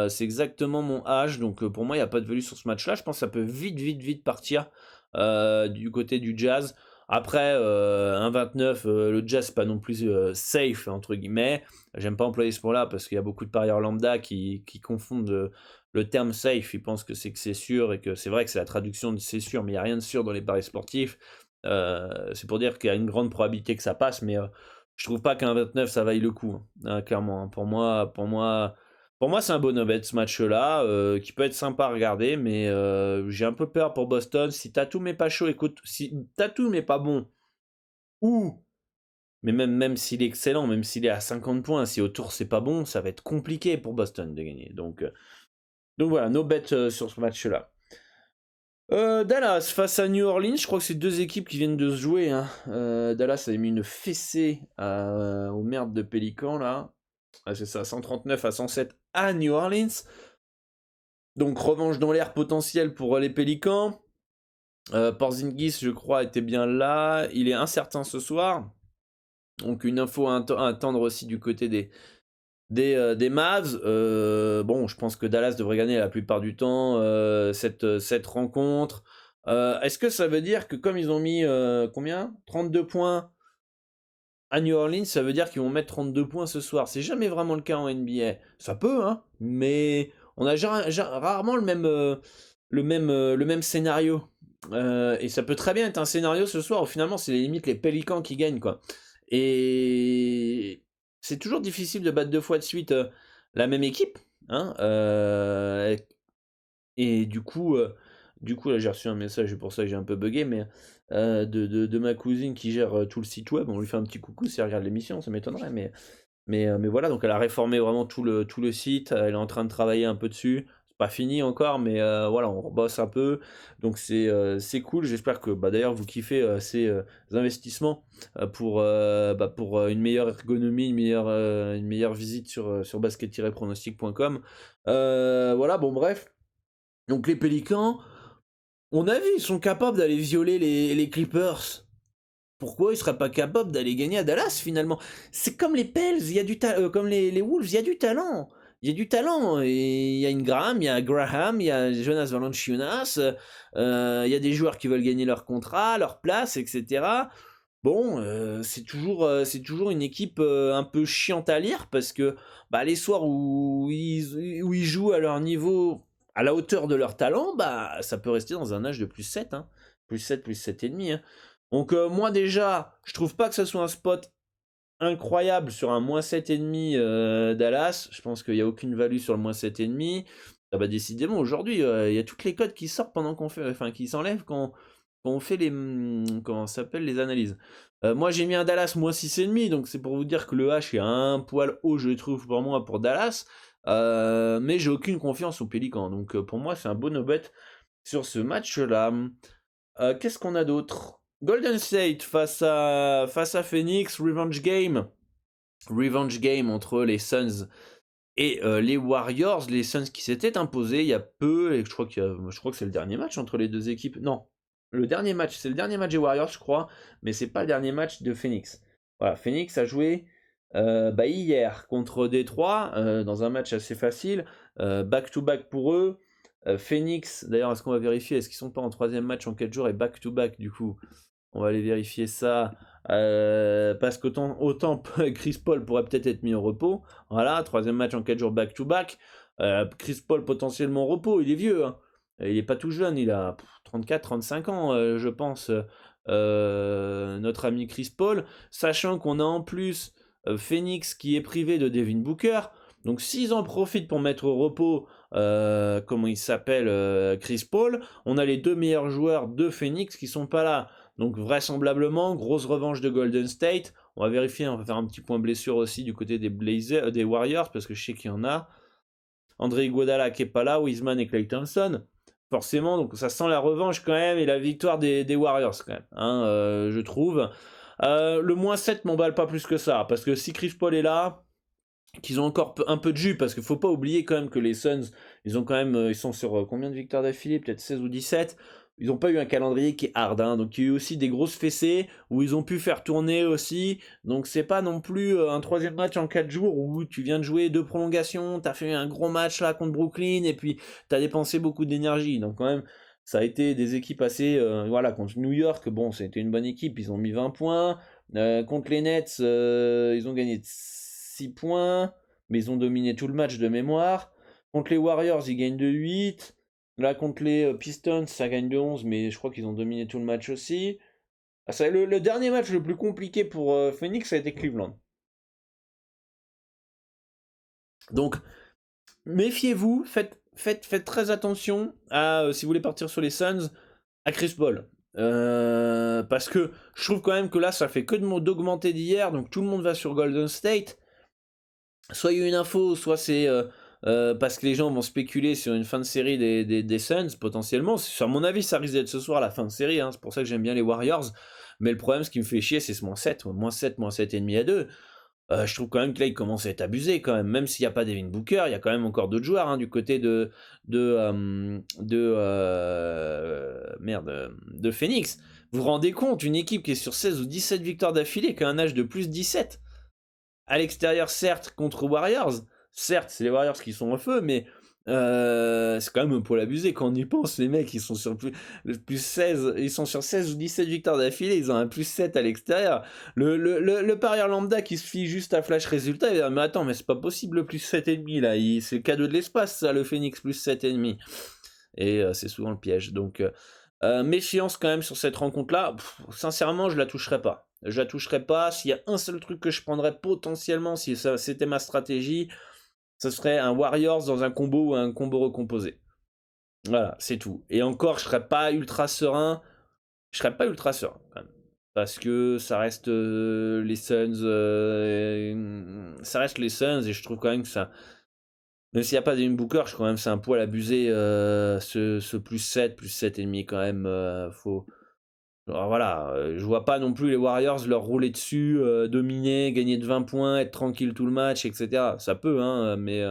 C'est exactement mon H. Donc, pour moi, il n'y a pas de value sur ce match-là. Je pense que ça peut vite partir du côté du Jazz. Après, 1,29, le Jazz, c'est pas non plus safe, entre guillemets. J'aime pas employer ce mot-là parce qu'il y a beaucoup de parieurs lambda qui confondent le terme safe. Ils pensent que c'est sûr et que c'est vrai que c'est la traduction de c'est sûr, mais il n'y a rien de sûr dans les paris sportifs. C'est pour dire qu'il y a une grande probabilité que ça passe, mais je trouve pas qu'un 29 ça vaille le coup, hein, clairement, hein. Pour moi, c'est un bon bet ce match-là, qui peut être sympa à regarder, mais j'ai un peu peur pour Boston. Si Tatum est pas chaud, écoute, si Tatum est pas bon, ou mais même s'il est excellent, même s'il est à 50 points, si autour c'est pas bon, ça va être compliqué pour Boston de gagner. Donc voilà, no bet sur ce match-là. Dallas face à New Orleans, je crois que c'est deux équipes qui viennent de se jouer, hein. Dallas avait mis une fessée aux merdes de Pélicans là. Ah, c'est ça, 139-107 à New Orleans. Donc revanche dans l'air potentiel pour les Pélicans. Porzingis, je crois, était bien là. Il est incertain ce soir. Donc une info à attendre aussi du côté des Mavs. Bon, je pense que Dallas devrait gagner la plupart du temps cette rencontre. Est-ce que ça veut dire que comme ils ont mis combien 32 points à New Orleans, ça veut dire qu'ils vont mettre 32 points ce soir? C'est jamais vraiment le cas en NBA. Ça peut, hein, mais on a rarement le même scénario. Et ça peut très bien être un scénario ce soir où finalement c'est limite les Pélicans qui gagnent, quoi. Et c'est toujours difficile de battre deux fois de suite la même équipe, hein, et du coup, Du coup, là, j'ai reçu un message, c'est pour ça que j'ai un peu buggé, mais de ma cousine qui gère tout le site web. On lui fait un petit coucou si elle regarde l'émission, ça m'étonnerait, mais voilà, donc elle a réformé vraiment tout le site, elle est en train de travailler un peu dessus. C'est pas fini encore, mais voilà, on bosse un peu, donc c'est cool. J'espère que, bah, d'ailleurs, vous kiffez ces investissements pour une meilleure ergonomie, une meilleure visite sur basket-pronostic.com. Voilà, bon, bref. Donc, les Pélicans, on a vu, ils sont capables d'aller violer les Clippers. Pourquoi ils seraient pas capables d'aller gagner à Dallas finalement? C'est comme les Pels, il y a comme les Wolves, il y a du talent. Il y a du talent. Et il y a Ingram, il y a Graham, il y a Jonas Valanciunas. Il y a des joueurs qui veulent gagner leur contrat, leur place, etc. Bon, c'est toujours une équipe un peu chiante à lire parce que bah, les soirs où ils jouent à leur niveau, à la hauteur de leur talent, bah, ça peut rester dans un âge de plus 7, hein. Plus 7, plus 7,5, hein. Donc moi déjà, je trouve pas que ce soit un spot incroyable sur un moins 7,5 Dallas. Je pense qu'il n'y a aucune value sur le moins 7,5. Ah bah décidément, aujourd'hui, il y a toutes les codes qui sortent pendant qu'on fait, enfin qui s'enlèvent quand on fait comment ça s'appelle, les analyses. Moi j'ai mis un Dallas moins 6,5, donc c'est pour vous dire que le H est un poil haut, je trouve, pour moi, pour Dallas. Mais j'ai aucune confiance au Pélican, donc pour moi c'est un beau no bet sur ce match-là. Qu'est-ce qu'on a d'autre? Golden State face à Phoenix, Revenge Game. Revenge Game entre les Suns et les Warriors. Les Suns qui s'étaient imposés il y a peu, et je crois que c'est le dernier match entre les deux équipes. Non, c'est le dernier match des Warriors, je crois, mais c'est pas le dernier match de Phoenix. Voilà, Phoenix a joué hier contre Détroit dans un match assez facile, back-to-back pour eux. Phoenix, d'ailleurs, est-ce qu'on va vérifier? Est-ce qu'ils sont pas en troisième match en 4 jours et back-to-back du coup? On va aller vérifier ça. Parce qu'autant Chris Paul pourrait peut-être être mis au repos. Voilà, troisième match en 4 jours back-to-back. Chris Paul potentiellement au repos, il est vieux, hein. Il est pas tout jeune, il a 34-35 ans, je pense. Notre ami Chris Paul. Sachant qu'on a en plus Phoenix qui est privé de Devin Booker. Donc s'ils en profitent pour mettre au repos, comment il s'appelle, Chris Paul, on a les deux meilleurs joueurs de Phoenix qui sont pas là. Donc vraisemblablement, grosse revanche de Golden State. On va vérifier, on va faire un petit point blessure aussi du côté des Warriors, parce que je sais qu'il y en a. André Iguodala qui est pas là, Wiseman et Klay Thompson. Forcément, donc ça sent la revanche quand même et la victoire des Warriors quand même, hein, je trouve. Le moins 7 m'emballe pas plus que ça, parce que si Chris Paul est là, qu'ils ont encore un peu de jus, parce qu'il faut pas oublier quand même que les Suns, ils sont sur combien de victoires d'affilée, peut-être 16 ou 17. Ils n'ont pas eu un calendrier qui est hard, hein, donc il y a eu aussi des grosses fessées où ils ont pu faire tourner aussi. Donc c'est pas non plus un troisième match en 4 jours où tu viens de jouer 2 prolongations, t'as fait un gros match là contre Brooklyn et puis t'as dépensé beaucoup d'énergie. Donc quand même, ça a été des équipes assez, voilà, contre New York, bon, c'était une bonne équipe, ils ont mis 20 points. Contre les Nets, ils ont gagné 6 points, mais ils ont dominé tout le match de mémoire. Contre les Warriors, ils gagnent de 8. Là, contre les Pistons, ça gagne de 11, mais je crois qu'ils ont dominé tout le match aussi. Le dernier match le plus compliqué pour Phoenix, ça a été Cleveland. Donc, méfiez-vous, faites très attention à, si vous voulez partir sur les Suns, à Chris Paul. Parce que je trouve quand même que là, ça fait que d'augmenter d'hier, donc tout le monde va sur Golden State. Soit il y a une info, soit c'est parce que les gens vont spéculer sur une fin de série des Suns, potentiellement. À mon avis, ça risque d'être ce soir la fin de série, hein. C'est pour ça que j'aime bien les Warriors. Mais le problème, ce qui me fait chier, c'est ce moins 7, moins 7 et demi à 2. Je trouve quand même que là, il commence à être abusé quand même. Même s'il n'y a pas Devin Booker, il y a quand même encore d'autres joueurs, hein, du côté de Phoenix. Vous vous rendez compte, une équipe qui est sur 16 ou 17 victoires d'affilée, qui a un âge de plus 17. À l'extérieur, certes, contre Warriors. Certes, c'est les Warriors qui sont en feu, mais c'est quand même un poil abusé quand on y pense. Les mecs, ils sont sur plus 16, ils sont sur 16 ou 17 victoires d'affilée, ils ont un plus 7 à l'extérieur. Le parieur lambda qui se fie juste à flash résultat, il va dire, mais attends, mais c'est pas possible le plus 7,5 là, c'est le cadeau de l'espace, ça, le Phoenix plus 7,5. Et c'est souvent le piège. Donc, méfiance quand même sur cette rencontre-là. Sincèrement, je la toucherai pas. Je la toucherai pas. S'il y a un seul truc que je prendrais potentiellement, si c'était ma stratégie, ce serait un Warriors dans un combo ou un combo recomposé. Voilà, c'est tout. Et encore, je serais pas ultra serein. Je serais pas ultra serein quand même. Parce que ça reste les Suns. Ça reste les Suns et je trouve quand même que ça. Même s'il n'y a pas Devin Booker, je trouve quand même que c'est un poil abusé. Ce plus 7 et demi quand même. Faut. Alors voilà, je vois pas non plus les Warriors leur rouler dessus, dominer, gagner de 20 points, être tranquille tout le match, etc. Ça peut, hein, mais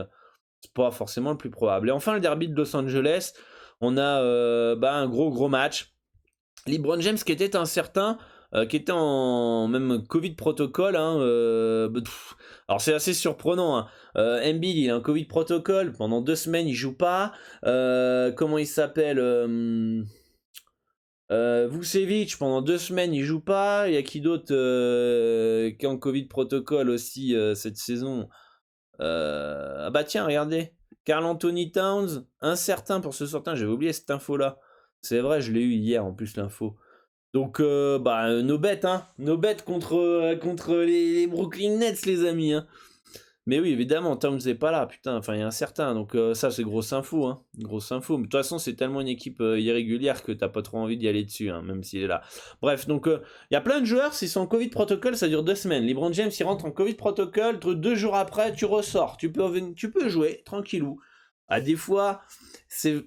c'est pas forcément le plus probable. Et enfin, le derby de Los Angeles, on a un gros match. LeBron James qui était incertain, qui était en même Covid protocole. Hein, alors c'est assez surprenant. Hein. Embiid, il a un Covid protocole. Pendant 2 semaines, il joue pas. Comment il s'appelle Vucevic, pendant 2 semaines, il joue pas. Il y a qui d'autre qui est en Covid protocole aussi cette saison Ah bah tiens, regardez. Karl Anthony Towns, incertain pour ce sortir. J'avais oublié cette info-là. C'est vrai, je l'ai eu hier en plus l'info. Donc, nos bêtes, hein. Nos bêtes contre les Brooklyn Nets, les amis, hein. Mais oui, évidemment, Towns n'est pas là, putain, enfin, il y a un certain. Donc, ça, c'est grosse info, hein. Grosse info. Mais de toute façon, c'est tellement une équipe irrégulière que t'as pas trop envie d'y aller dessus, hein, même s'il est là. Bref, donc, il y a plein de joueurs, s'ils sont en Covid protocole, ça dure 2 semaines. LeBron James, il rentre en Covid protocole, 2 jours après, tu ressors. Tu peux jouer, tranquillou. Ah, des fois, il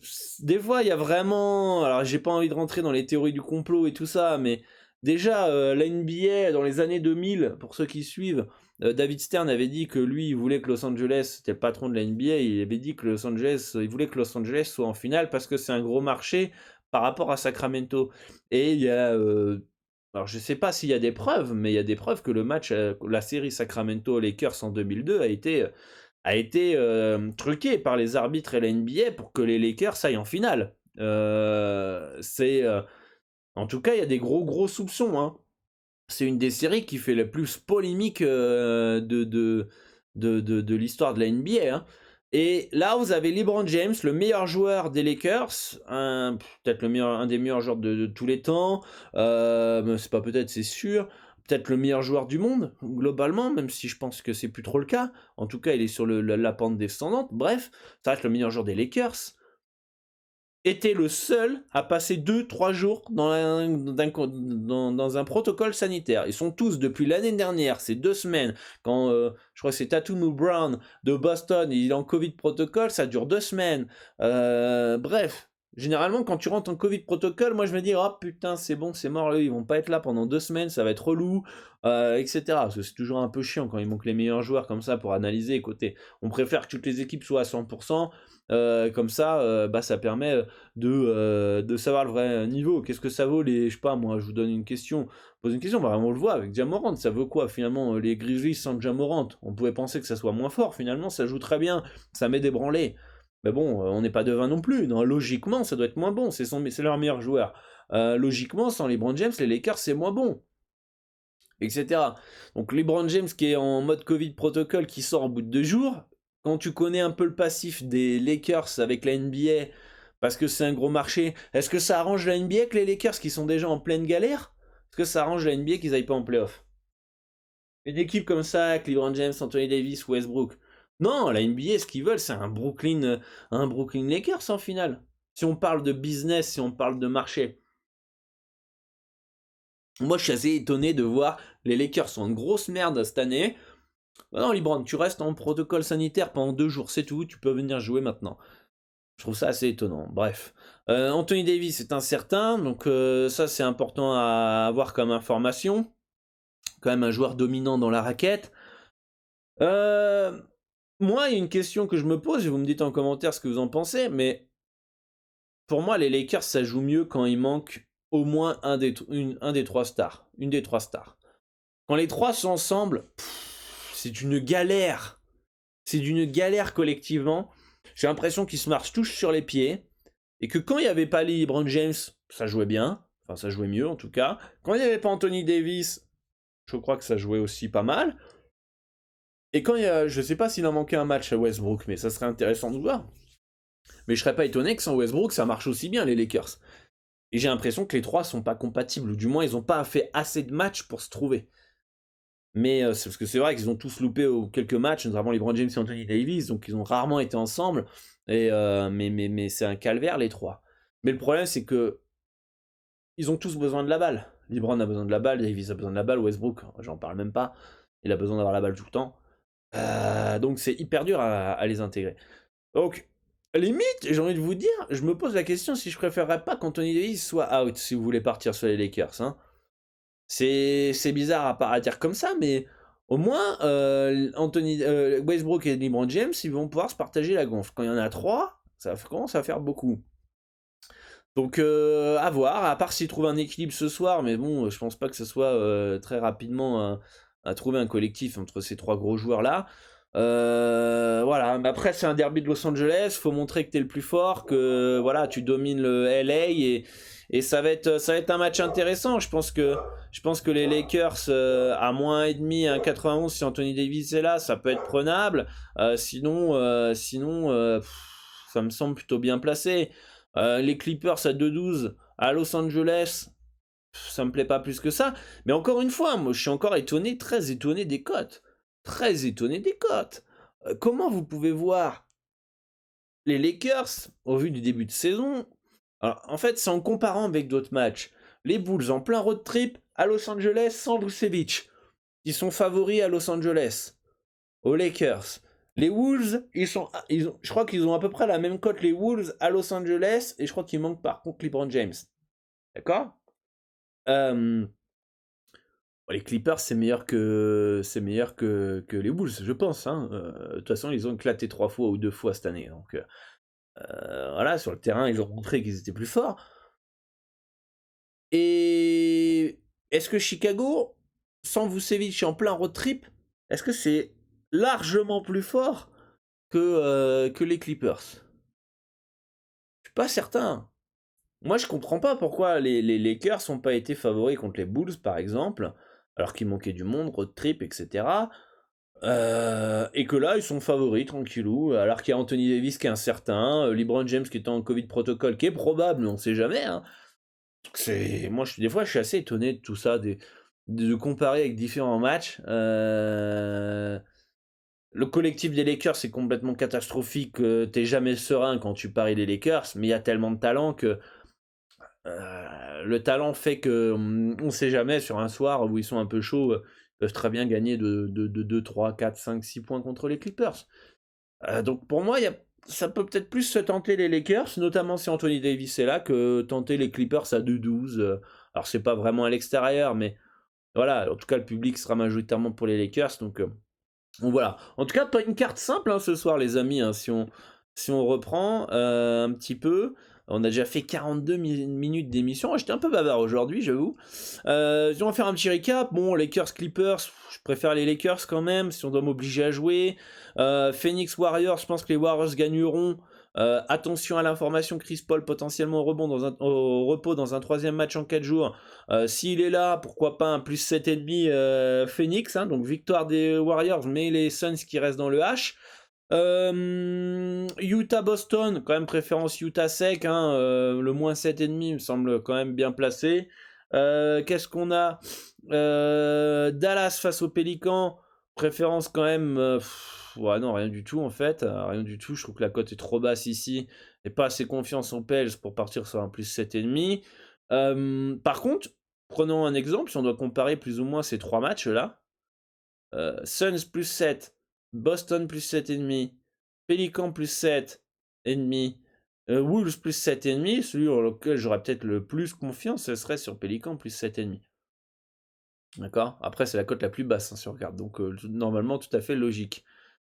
y a vraiment. Alors, j'ai pas envie de rentrer dans les théories du complot et tout ça, mais déjà, la NBA, dans les années 2000, pour ceux qui suivent, David Stern avait dit que lui, il voulait que Los Angeles, c'était le patron de la NBA, il avait dit que il voulait que Los Angeles soit en finale parce que c'est un gros marché par rapport à Sacramento. Et il y a. Alors, je sais pas s'il y a des preuves, mais il y a des preuves que le match, la série Sacramento-Lakers en 2002 a été truqué par les arbitres et la NBA pour que les Lakers aillent en finale. En tout cas, il y a des gros soupçons. Hein. C'est une des séries qui fait le plus polémique de l'histoire de la NBA. Hein. Et là, vous avez LeBron James, le meilleur joueur des Lakers, peut-être un des meilleurs joueurs de tous les temps. C'est pas peut-être, c'est sûr. Peut-être le meilleur joueur du monde, globalement, même si je pense que c'est plus trop le cas. En tout cas, il est sur la pente descendante. Bref, ça reste le meilleur joueur des Lakers. Était le seul à passer 2-3 jours dans un protocole sanitaire. Ils sont tous, depuis l'année dernière, ces 2 semaines, quand je crois que c'est Tatum Brown de Boston, il est en Covid protocole, ça dure 2 semaines. Bref, généralement, quand tu rentres en Covid protocole, moi je me dis, oh putain, c'est bon, c'est mort, ils vont pas être là pendant 2 semaines, ça va être relou, etc. Parce que c'est toujours un peu chiant quand il manque les meilleurs joueurs comme ça pour analyser. Écoutez, on préfère que toutes les équipes soient à 100%. Comme ça, ça permet de savoir le vrai niveau. Qu'est-ce que ça vaut je sais pas, moi, je vous donne une question. Pose une question, on le voit avec Ja Morant. Ça veut quoi finalement les Grizzlies sans Ja Morant? On pouvait penser que ça soit moins fort. Finalement, ça joue très bien. Ça met des branlées. Mais bon, on n'est pas devin non plus. Non, logiquement, ça doit être moins bon. C'est leur meilleur joueur. Logiquement, sans LeBron James, les Lakers, c'est moins bon. Etc. Donc LeBron James qui est en mode Covid protocole qui sort au bout de 2 jours. Quand tu connais un peu le passif des Lakers avec la NBA, parce que c'est un gros marché, est-ce que ça arrange la NBA que les Lakers qui sont déjà en pleine galère? Est-ce que ça arrange la NBA qu'ils aillent pas en playoff? Une équipe comme ça, avec LeBron James, Anthony Davis, Westbrook. Non, la NBA, ce qu'ils veulent, c'est un Brooklyn Lakers en finale. Si on parle de business, si on parle de marché. Moi, je suis assez étonné de voir les Lakers sont une grosse merde cette année. Non, LeBron, tu restes en protocole sanitaire pendant 2 jours, c'est tout, tu peux venir jouer maintenant. Je trouve ça assez étonnant. Bref. Anthony Davis est incertain, donc ça c'est important à avoir comme information. Quand même un joueur dominant dans la raquette. Moi, il y a une question que je me pose, et vous me dites en commentaire ce que vous en pensez, mais pour moi, les Lakers, ça joue mieux quand il manque au moins un des 3 stars. Une des 3 stars. Quand les 3 sont ensemble, c'est une galère. C'est d'une galère collectivement. J'ai l'impression qu'ils se marchent tous sur les pieds. Et que quand il n'y avait pas LeBron James, ça jouait bien. Enfin, ça jouait mieux en tout cas. Quand il n'y avait pas Anthony Davis, je crois que ça jouait aussi pas mal. Et quand il y a, je sais pas s'il en manquait un match à Westbrook, mais ça serait intéressant de voir. Mais je serais pas étonné que sans Westbrook, ça marche aussi bien les Lakers. Et j'ai l'impression que les 3 sont pas compatibles, ou du moins ils ont pas fait assez de matchs pour se trouver. Mais c'est parce que c'est vrai qu'ils ont tous loupé quelques matchs, notamment LeBron James et Anthony Davis, donc ils ont rarement été ensemble. Mais c'est un calvaire les trois. Mais le problème, c'est que ils ont tous besoin de la balle. LeBron a besoin de la balle, Davis a besoin de la balle, Westbrook, j'en parle même pas. Il a besoin d'avoir la balle tout le temps. Donc c'est hyper dur à les intégrer. Donc, limite, j'ai envie de vous dire, je me pose la question si je préférerais pas qu'Anthony Davis soit out si vous voulez partir sur les Lakers. Hein. C'est bizarre à dire comme ça, mais au moins, Westbrook et LeBron James, ils vont pouvoir se partager la gonfle. Quand il y en a trois, ça commence à faire beaucoup. Donc, à voir, à part s'ils trouvent un équilibre ce soir, mais bon, je pense pas que ce soit très rapidement à trouver un collectif entre ces trois gros joueurs-là. Voilà, mais après c'est un derby de Los Angeles, faut montrer que t'es le plus fort, que voilà, tu domines le LA et ça va être un match intéressant. Je pense que les Lakers à -1,5, 1,91 si Anthony Davis est là, ça peut être prenable. Sinon, ça me semble plutôt bien placé. Les Clippers à 2,12 à Los Angeles, ça me plaît pas plus que ça. Mais encore une fois, moi je suis encore étonné, très étonné des cotes. Très étonné des cotes. Comment vous pouvez voir les Lakers au vu du début de saison? Alors, en fait, c'est en comparant avec d'autres matchs. Les Bulls en plein road trip à Los Angeles sans Vucevic. Ils sont favoris à Los Angeles. Aux Lakers. Les Wolves, je crois qu'ils ont à peu près la même cote, les Wolves à Los Angeles, et je crois qu'il manque par contre LeBron James. D'accord. Les Clippers, c'est meilleur que les Bulls, je pense. Hein. De toute façon, ils ont éclaté 3 fois ou 2 fois cette année. Donc, voilà, sur le terrain, ils ont montré qu'ils étaient plus forts. Et est-ce que Chicago, sans Vucevic en plein road trip, est-ce que c'est largement plus fort que les Clippers? Je suis pas certain. Moi, je comprends pas pourquoi les Lakers n'ont pas été favoris contre les Bulls, par exemple, alors qu'il manquait du monde, road trip, etc. Et que là, ils sont favoris, tranquillou, alors qu'il y a Anthony Davis qui est incertain, LeBron James qui est en Covid protocole, qui est probable, on sait jamais. Hein. Des fois, je suis assez étonné de tout ça, de comparer avec différents matchs. Le collectif des Lakers, c'est complètement catastrophique. T'es jamais serein quand tu paries les Lakers, mais il y a tellement de talent que le talent fait que on sait jamais sur un soir où ils sont un peu chauds, ils peuvent très bien gagner de 2, 3, 4, 5, 6 points contre les Clippers. Donc pour moi, ça peut peut-être plus se tenter les Lakers, notamment si Anthony Davis est là, que tenter les Clippers à 2-12. Alors c'est pas vraiment à l'extérieur, mais voilà, en tout cas le public sera majoritairement pour les Lakers, donc voilà. En tout cas, pas une carte simple hein, ce soir, les amis. Hein, si on reprend un petit peu, on a déjà fait 42 minutes d'émission. J'étais un peu bavard aujourd'hui, j'avoue. On va faire un petit récap. Bon, Lakers, Clippers, je préfère les Lakers quand même, si on doit m'obliger à jouer. Phoenix Warriors, je pense que les Warriors gagneront. Attention à l'information, Chris Paul potentiellement au repos dans un troisième match en 4 jours. S'il est là, pourquoi pas un plus 7,5 Phoenix, hein, donc victoire des Warriors, mais les Suns qui restent dans le H. Utah-Boston, quand même préférence Utah sec, hein, le moins 7,5 me semble quand même bien placé. Qu'est-ce qu'on a Dallas face aux Pélicans, préférence quand même... ouais, non, rien du tout en fait, rien du tout. Je trouve que la cote est trop basse ici et pas assez confiance en Pels pour partir sur un plus 7,5. Par contre, prenons un exemple, si on doit comparer plus ou moins ces trois matchs-là. Suns plus 7, Boston plus 7,5, Pélican plus 7,5, Wolves plus 7,5, celui auquel j'aurais peut-être le plus confiance, ce serait sur Pélican plus 7,5. D'accord. Après, c'est la cote la plus basse, hein, si on regarde, donc normalement tout à fait logique.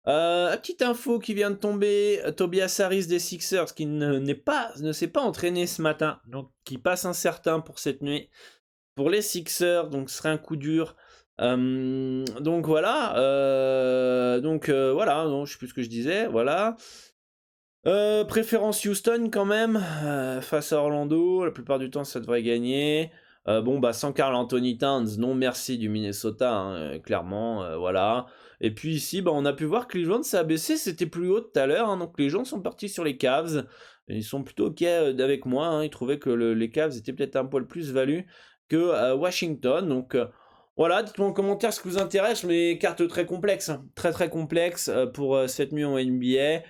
Petite info qui vient de tomber, Tobias Harris des Sixers qui ne s'est pas entraîné ce matin, donc qui passe incertain pour cette nuit. Pour les Sixers, donc ce serait un coup dur. Donc voilà, voilà, non, je sais plus ce que je disais, voilà. Préférence Houston quand même, face à Orlando, la plupart du temps ça devrait gagner. Sans Karl Anthony Towns, non merci du Minnesota, hein, clairement, voilà. Et puis ici, on a pu voir que Cleveland s'est abaissé, c'était plus haut tout à l'heure, hein, donc les gens sont partis sur les Cavs. Ils sont plutôt ok avec moi, hein, ils trouvaient que les Cavs étaient peut-être un poil plus value que Washington, donc Voilà, dites-moi en commentaire ce qui vous intéresse, mais cartes très complexes, hein. Très très complexes pour cette nuit en NBA.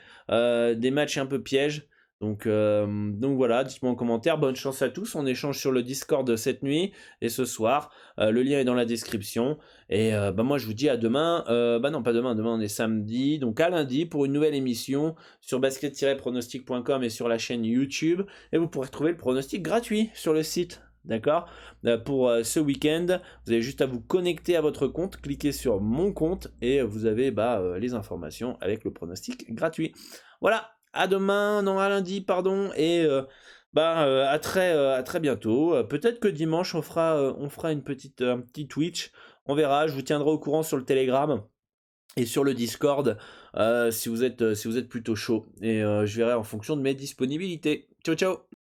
Des matchs un peu pièges. Donc voilà, dites-moi en commentaire. Bonne chance à tous. On échange sur le Discord cette nuit et ce soir. Le lien est dans la description. Et bah moi je vous dis à demain. Bah non, pas demain. Demain on est samedi. Donc à lundi pour une nouvelle émission sur basket-pronostic.com et sur la chaîne YouTube. Et vous pourrez trouver le pronostic gratuit sur le site. D'accord? Pour ce week-end, vous avez juste à vous connecter à votre compte, cliquer sur mon compte et vous avez les informations avec le pronostic gratuit. Voilà, à demain, non à lundi, pardon, et à très bientôt. Peut-être que dimanche on fera un petit Twitch, on verra, je vous tiendrai au courant sur le Telegram et sur le Discord si vous êtes plutôt chaud et je verrai en fonction de mes disponibilités. Ciao ciao.